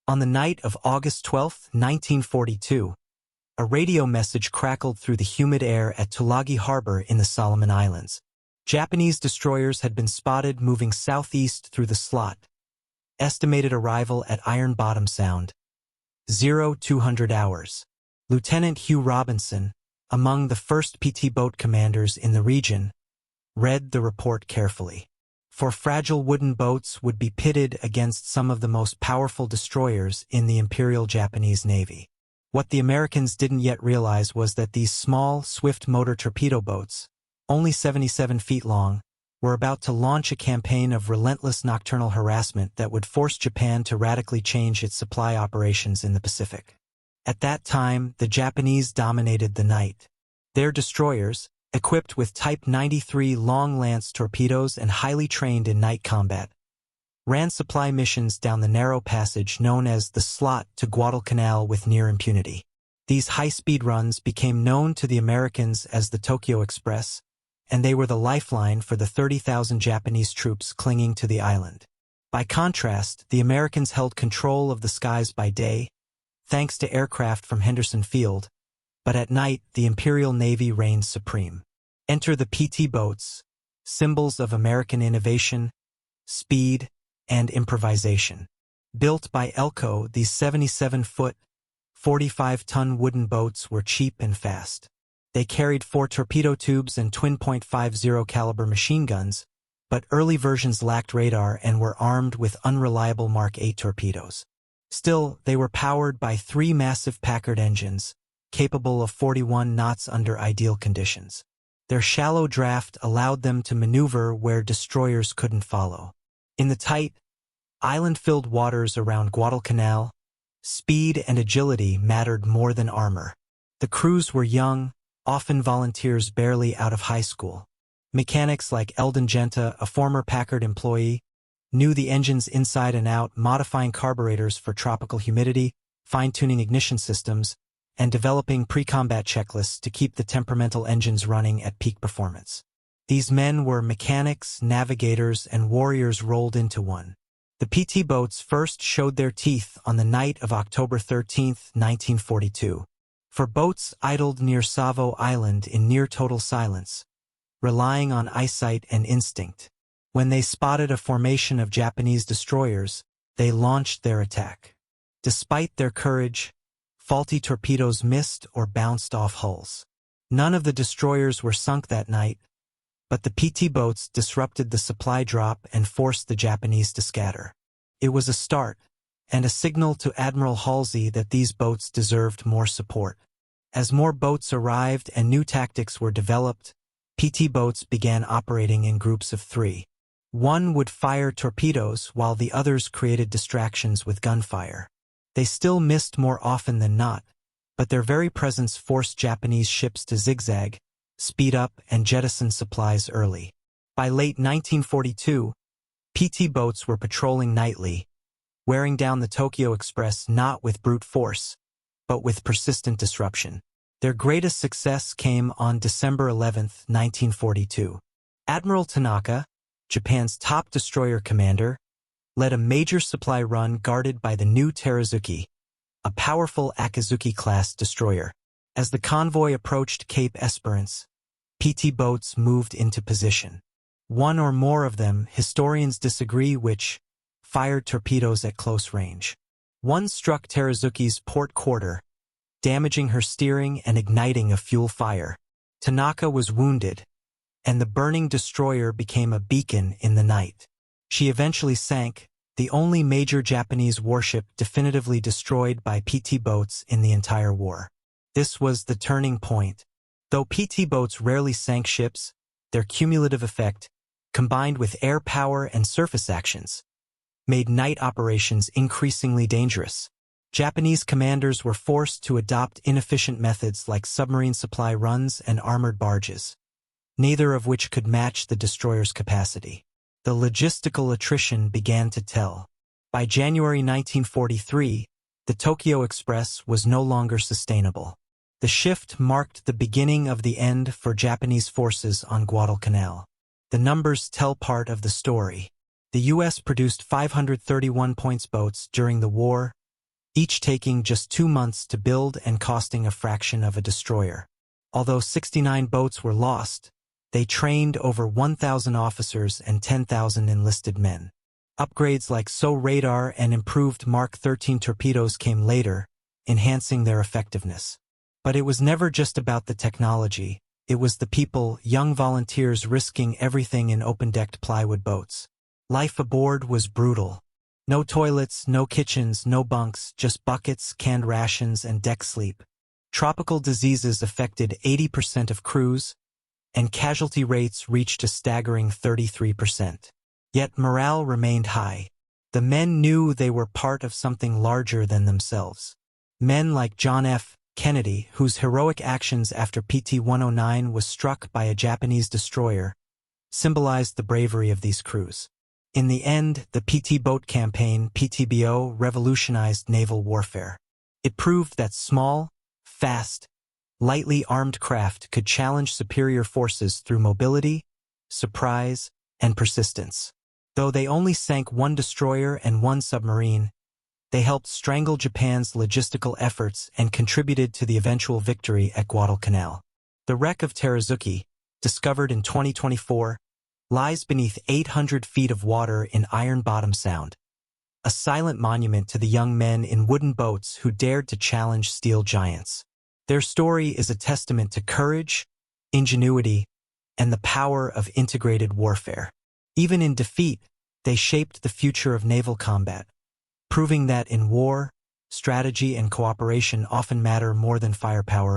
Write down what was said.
On the night of August 12, 1942, a radio message crackled through the humid air at Tulagi Harbor in the Solomon Islands. Japanese destroyers had been spotted moving southeast through the slot. Estimated arrival at Iron Bottom Sound. 0200 hours. Lieutenant Hugh Robinson, among the first PT boat commanders in the region, read the report carefully. For fragile wooden boats would be pitted against some of the most powerful destroyers in the Imperial Japanese Navy. What the Americans didn't yet realize was that these small, swift motor torpedo boats, only 77 feet long, were about to launch a campaign of relentless nocturnal harassment that would force Japan to radically change its supply operations in the Pacific. At that time, the Japanese dominated the night. Their destroyers, equipped with Type 93 long-lance torpedoes and highly trained in night combat, ran supply missions down the narrow passage known as the Slot to Guadalcanal with near impunity. These high-speed runs became known to the Americans as the Tokyo Express, and they were the lifeline for the 30,000 Japanese troops clinging to the island. By contrast, the Americans held control of the skies by day, thanks to aircraft from Henderson Field, but at night the Imperial Navy reigned supreme. Enter the PT boats, symbols of American innovation, speed, and improvisation. Built by Elco, these 77-foot, 45-ton wooden boats were cheap and fast. They carried 4 torpedo tubes and twin .50 caliber machine guns, but early versions lacked radar and were armed with unreliable Mark 8 torpedoes. Still, they were powered by 3 massive Packard engines, capable of 41 knots under ideal conditions. Their shallow draft allowed them to maneuver where destroyers couldn't follow. In the tight, island-filled waters around Guadalcanal, speed and agility mattered more than armor. The crews were young, often volunteers barely out of high school. Mechanics like Eldon Genta, a former Packard employee, knew the engines inside and out, modifying carburetors for tropical humidity, fine-tuning ignition systems, and developing pre-combat checklists to keep the temperamental engines running at peak performance. These men were mechanics, navigators, and warriors rolled into one. The PT boats first showed their teeth on the night of October 13, 1942. For boats idled near Savo Island in near-total silence, relying on eyesight and instinct, when they spotted a formation of Japanese destroyers, they launched their attack. Despite their courage, faulty torpedoes missed or bounced off hulls. None of the destroyers were sunk that night, but the PT boats disrupted the supply drop and forced the Japanese to scatter. It was a start, and a signal to Admiral Halsey that these boats deserved more support. As more boats arrived and new tactics were developed, PT boats began operating in groups of 3. One would fire torpedoes while the others created distractions with gunfire. They still missed more often than not, but their very presence forced Japanese ships to zigzag, speed up, and jettison supplies early. By late 1942, PT boats were patrolling nightly, wearing down the Tokyo Express not with brute force, but with persistent disruption. Their greatest success came on December 11, 1942. Admiral Tanaka, Japan's top destroyer commander, led a major supply run guarded by the new Teruzuki, a powerful Akizuki-class destroyer. As the convoy approached Cape Esperance, PT boats moved into position. One or more of them, historians disagree which, fired torpedoes at close range. One struck Teruzuki's port quarter, damaging her steering and igniting a fuel fire. Tanaka was wounded, and the burning destroyer became a beacon in the night. She eventually sank, the only major Japanese warship definitively destroyed by PT boats in the entire war. This was the turning point. Though PT boats rarely sank ships, their cumulative effect, combined with air power and surface actions, made night operations increasingly dangerous. Japanese commanders were forced to adopt inefficient methods like submarine supply runs and armored barges, neither of which could match the destroyer's capacity. The logistical attrition began to tell. By January 1943, the Tokyo Express was no longer sustainable. The shift marked the beginning of the end for Japanese forces on Guadalcanal. The numbers tell part of the story. The U.S. produced 531 points boats during the war, each taking just 2 months to build and costing a fraction of a destroyer. Although 69 boats were lost, they trained over 1,000 officers and 10,000 enlisted men. Upgrades like SO radar and improved Mark 13 torpedoes came later, enhancing their effectiveness. But it was never just about the technology. It was the people, young volunteers risking everything in open-decked plywood boats. Life aboard was brutal. No toilets, no kitchens, no bunks, just buckets, canned rations, and deck sleep. Tropical diseases affected 80% of crews, and casualty rates reached a staggering 33%. Yet morale remained high. The men knew they were part of something larger than themselves. Men like John F. Kennedy, whose heroic actions after PT-109 was struck by a Japanese destroyer, symbolized the bravery of these crews. In the end, the PT boat campaign, PTBO, revolutionized naval warfare. It proved that small, fast, lightly armed craft could challenge superior forces through mobility, surprise, and persistence. Though they only sank 1 destroyer and 1 submarine, they helped strangle Japan's logistical efforts and contributed to the eventual victory at Guadalcanal. The wreck of Teruzuki, discovered in 2024, lies beneath 800 feet of water in Iron Bottom Sound, a silent monument to the young men in wooden boats who dared to challenge steel giants. Their story is a testament to courage, ingenuity, and the power of integrated warfare. Even in defeat, they shaped the future of naval combat, proving that in war, strategy and cooperation often matter more than firepower